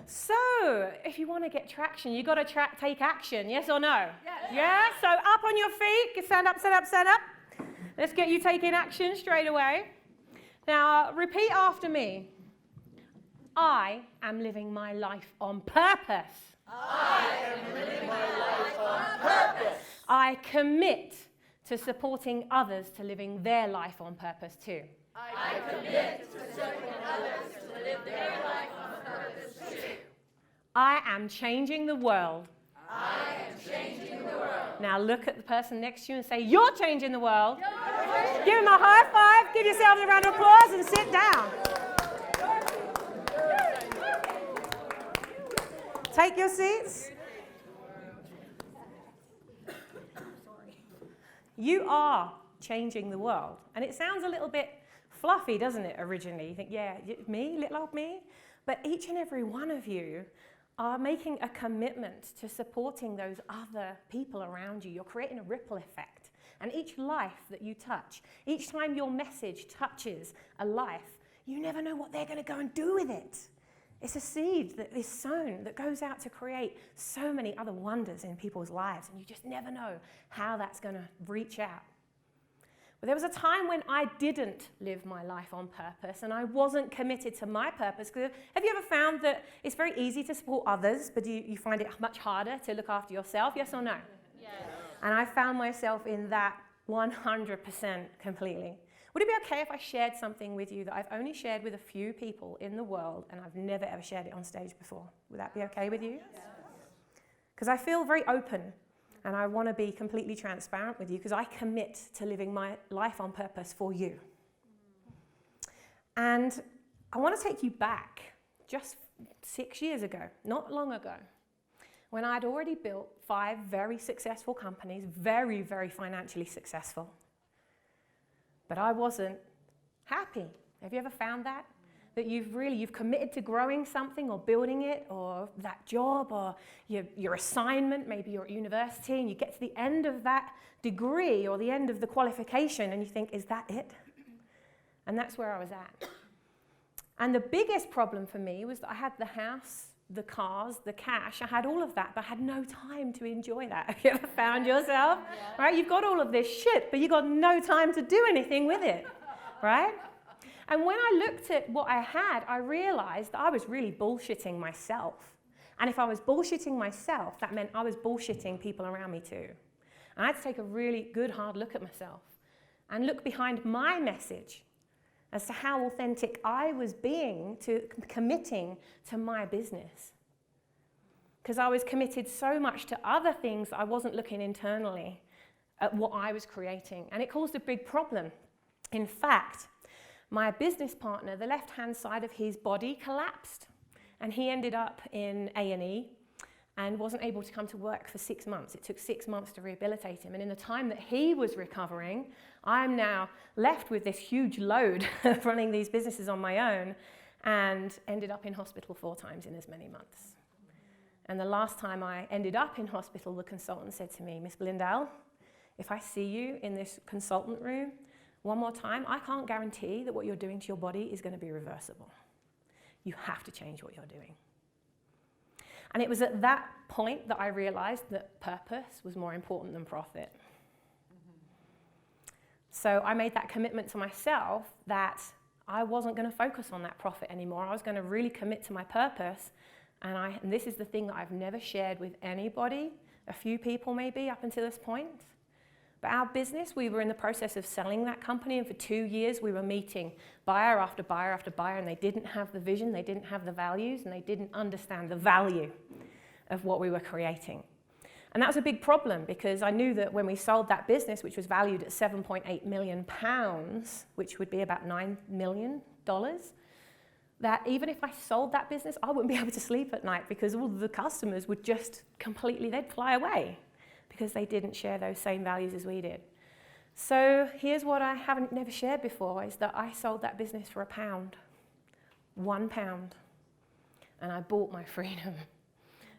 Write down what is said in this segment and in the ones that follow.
So, if you want to get traction, you've got to take action, yes or no? Yes. Yeah? So, up on your feet, stand up, stand up, stand up. Let's get you taking action straight away. Now, repeat after me. I am living my life on purpose. I am living my life on purpose. I commit to supporting others to living their life on purpose too. I commit to supporting others to live their life on purpose too. I am changing the world. I am changing the world. Now look at the person next to you and say, you're changing the world. Give him a high five, give yourselves a round of applause and sit down. Take your seats. You are changing the world. And it sounds a little bit fluffy, doesn't it, originally? You think, yeah, me, little old me? But each and every one of you are making a commitment to supporting those other people around you. You're creating a ripple effect. And each life that you touch, each time your message touches a life, you never know what they're going to go and do with it. It's a seed that is sown that goes out to create so many other wonders in people's lives, and you just never know how that's going to reach out. But there was a time when I didn't live my life on purpose, and I wasn't committed to my purpose. Have you ever found that it's very easy to support others, but you find it much harder to look after yourself? Yes or no? Yes. And I found myself in that 100% completely. Would it be okay if I shared something with you that I've only shared with a few people in the world and I've never ever shared it on stage before? Would that be okay with you? Because I feel very open and I want to be completely transparent with you because I commit to living my life on purpose for you. And I want to take you back just 6 years ago, not long ago, when I'd already built 5 very successful companies, very, very financially successful. But I wasn't happy. Have you ever found that? That you've committed to growing something or building it or that job or your assignment, maybe you're at university and you get to the end of that degree or the end of the qualification and you think, is that it? And that's where I was at. And the biggest problem for me was that I had the house, the cars, the cash, I had all of that, but I had no time to enjoy that. Have you ever found yourself? Yeah. Right? You've got all of this shit, but you've got no time to do anything with it, right? And when I looked at what I had, I realized that I was really bullshitting myself. And if I was bullshitting myself, that meant I was bullshitting people around me too. And I had to take a really good, hard look at myself and look behind my message as to how authentic I was being to committing to my business. Because I was committed so much to other things, I wasn't looking internally at what I was creating. And it caused a big problem. In fact, my business partner, the left-hand side of his body collapsed. And he ended up in A&E and wasn't able to come to work for 6 months. It took 6 months to rehabilitate him. And in the time that he was recovering, I'm now left with this huge load of running these businesses on my own and ended up in hospital 4 times in as many months. And the last time I ended up in hospital, the consultant said to me, Miss Blindell, if I see you in this consultant room one more time, I can't guarantee that what you're doing to your body is going to be reversible. You have to change what you're doing. And it was at that point that I realized that purpose was more important than profit. So I made that commitment to myself that I wasn't going to focus on that profit anymore. I was going to really commit to my purpose. And this is the thing that I've never shared with anybody, a few people maybe up until this point. But our business, we were in the process of selling that company, and for 2 years we were meeting buyer after buyer after buyer, and they didn't have the vision, they didn't have the values, and they didn't understand the value of what we were creating. And that was a big problem because I knew that when we sold that business, which was valued at £7.8 million, which would be about $9 million, that even if I sold that business, I wouldn't be able to sleep at night because all the customers would just completely, they'd fly away because they didn't share those same values as we did. So here's what I haven't never shared before is that I sold that business for £1. £1. And I bought my freedom.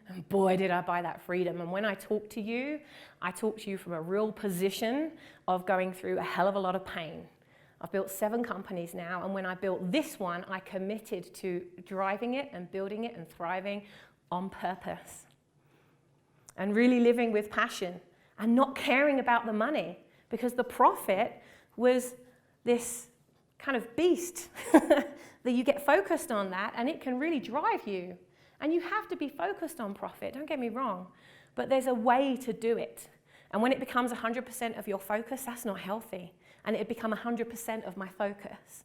And boy, did I buy that freedom. And when I talk to you, I talk to you from a real position of going through a hell of a lot of pain, I've built 7 companies now, and when I built this one, I committed to driving it and building it and thriving on purpose. And really living with passion and not caring about the money, because the profit was this kind of beast that you get focused on that, and it can really drive you. And you have to be focused on profit, don't get me wrong, but there's a way to do it. And when it becomes 100% of your focus, that's not healthy. And it become 100% of my focus.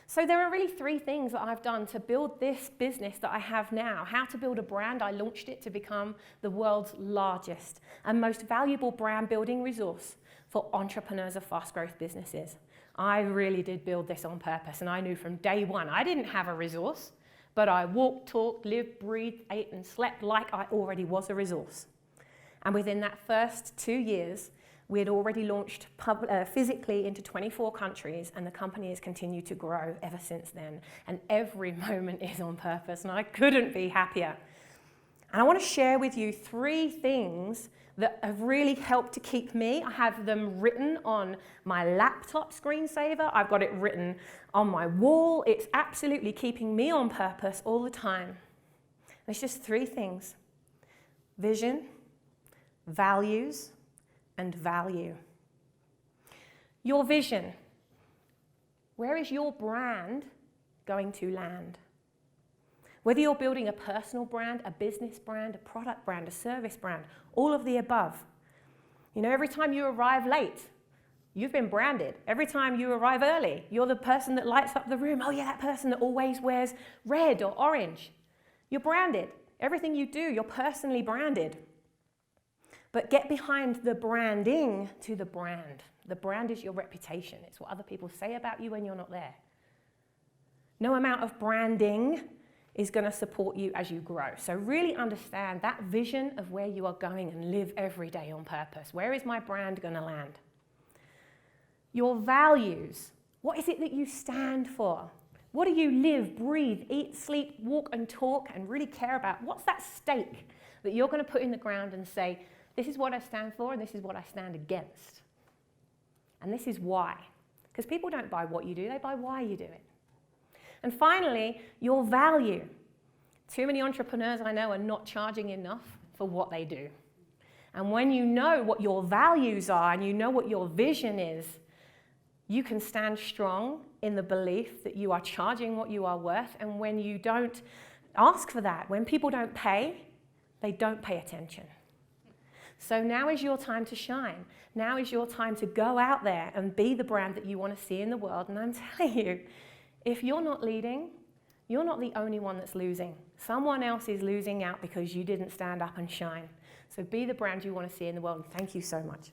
So there are really 3 things that I've done to build this business that I have now. How to build a brand. I launched it to become the world's largest and most valuable brand building resource for entrepreneurs of fast growth businesses. I really did build this on purpose, and I knew from day one I didn't have a resource, but I walked, talked, lived, breathed, ate, and slept like I already was a resource. And within that first 2 years, we had already launched physically into 24 countries, and the company has continued to grow ever since then. And every moment is on purpose, and I couldn't be happier. And I want to share with you 3 things that have really helped to keep me. I have them written on my laptop screensaver. I've got it written on my wall. It's absolutely keeping me on purpose all the time. There's just 3 things: vision, values, and value. Your vision. Where is your brand going to land? Whether you're building a personal brand, a business brand, a product brand, a service brand, all of the above. You know, every time you arrive late, you've been branded. Every time you arrive early, you're the person that lights up the room. Oh yeah, that person that always wears red or orange. You're branded. Everything you do, you're personally branded. But get behind the branding to the brand. The brand is your reputation. It's what other people say about you when you're not there. No amount of branding is going to support you as you grow. So really understand that vision of where you are going and live every day on purpose. Where is my brand going to land? Your values. What is it that you stand for? What do you live, breathe, eat, sleep, walk, and talk, and really care about? What's that stake that you're going to put in the ground and say, this is what I stand for, and this is what I stand against? And this is why. Because people don't buy what you do, they buy why you do it. And finally, your value. Too many entrepreneurs I know are not charging enough for what they do. And when you know what your values are and you know what your vision is, you can stand strong in the belief that you are charging what you are worth. And when you don't ask for that, when people don't pay, they don't pay attention. So now is your time to shine. Now is your time to go out there and be the brand that you want to see in the world. And I'm telling you, if you're not leading, you're not the only one that's losing. Someone else is losing out because you didn't stand up and shine. So be the brand you want to see in the world. And thank you so much.